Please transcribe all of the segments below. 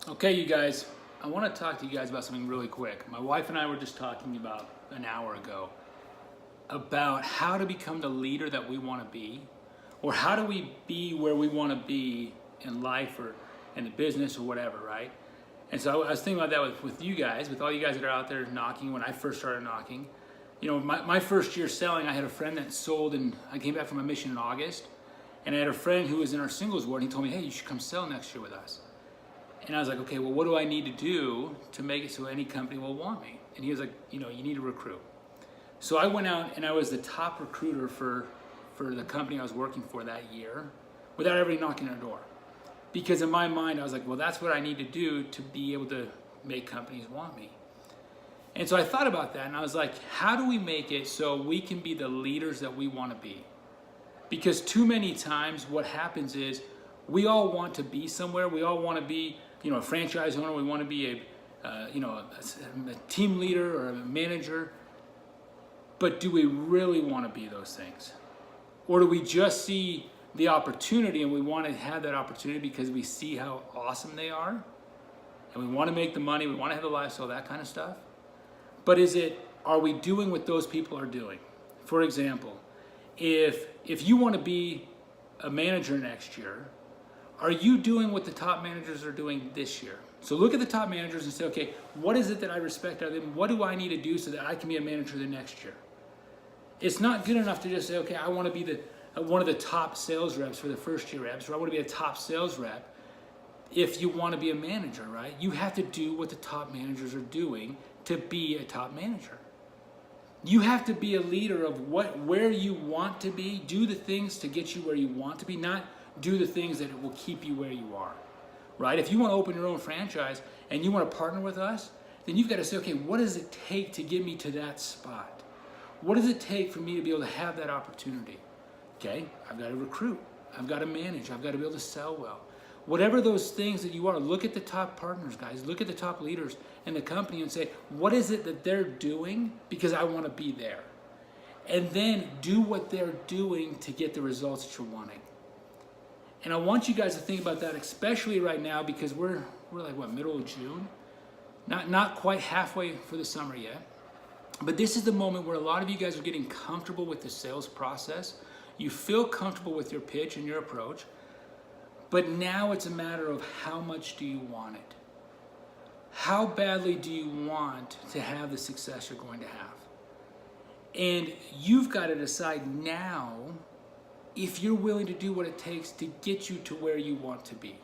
Okay, you guys, I want to talk to you guys about something really quick. My wife and I were just talking about an hour ago about how to become the leader that we want to be, or how do we be where we want to be in life or in the business or whatever, right? And so I was thinking about that with you guys, with all you guys that are out there knocking when I first started knocking. You know, my first year selling, I had a friend that sold, and I came back from a mission in August, and I had a friend who was in our singles ward, and he told me, hey, you should come sell next year with us. And I was like, okay, well, what do I need to do to make it so any company will want me? And he was like, you need to recruit. So I went out and I was the top recruiter for the company I was working for that year without ever knocking on a door. Because in my mind, I was like, well, that's what I need to do to be able to make companies want me. And so I thought about that and I was like, how do we make it so we can be the leaders that we want to be? Because too many times what happens is we all want to be somewhere. We all want to be, a franchise owner. We want to be a team leader or a manager. But do we really want to be those things? Or do we just see the opportunity and we want to have that opportunity because we see how awesome they are? And we want to make the money, we want to have the lifestyle, that kind of stuff. But are we doing what those people are doing? For example, if you want to be a manager next year, are you doing what the top managers are doing this year? So look at the top managers and say, okay, what is it that I respect out of them? What do I need to do so that I can be a manager the next year? It's not good enough to just say, okay, I want to be one of the top sales reps for the first year reps, or I want to be a top sales rep. If you want to be a manager, right? You have to do what the top managers are doing to be a top manager. You have to be a leader of where you want to be, do the things to get you where you want to be, not do the things that will keep you where you are, right? If you want to open your own franchise and you want to partner with us, then you've got to say, okay, what does it take to get me to that spot? What does it take for me to be able to have that opportunity? Okay, I've got to recruit. I've got to manage. I've got to be able to sell well. Whatever those things that you are, look at the top partners, guys. Look at the top leaders in the company and say, what is it that they're doing because I want to be there? And then do what they're doing to get the results that you're wanting. And I want you guys to think about that, especially right now, because we're like, middle of June? Not quite halfway for the summer yet. But this is the moment where a lot of you guys are getting comfortable with the sales process. You feel comfortable with your pitch and your approach. But now it's a matter of how much do you want it? How badly do you want to have the success you're going to have? And you've got to decide now if you're willing to do what it takes to get you to where you want to be,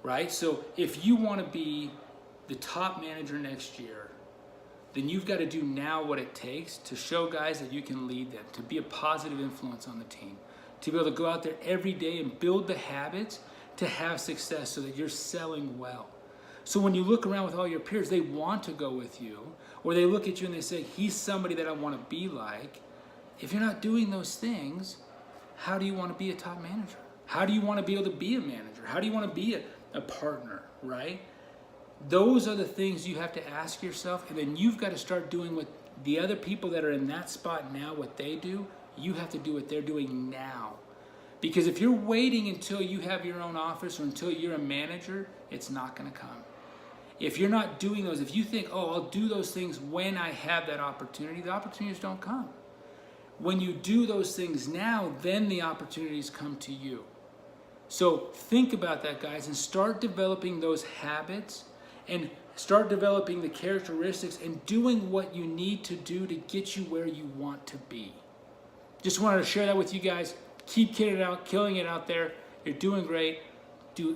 right? So if you want to be the top manager next year, then you've got to do now what it takes to show guys that you can lead them, to be a positive influence on the team, to be able to go out there every day and build the habits to have success so that you're selling well. So when you look around with all your peers, they want to go with you, or they look at you and they say, he's somebody that I want to be like. If you're not doing those things, how do you want to be a top manager? How do you want to be able to be a manager? How do you want to be a partner, right? Those are the things you have to ask yourself, and then you've got to start doing what the other people that are in that spot now, what they do. You have to do what they're doing now. Because if you're waiting until you have your own office or until you're a manager, it's not going to come. If you're not doing those, if you think, oh, I'll do those things when I have that opportunity, the opportunities don't come. When you do those things now, then the opportunities come to you. So think about that, guys, and start developing those habits and start developing the characteristics and doing what you need to do to get you where you want to be. Just wanted to share that with you guys. Keep killing it out there. You're doing great.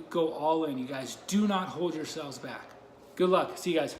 Go all in, you guys. Do not hold yourselves back. Good luck. See you guys.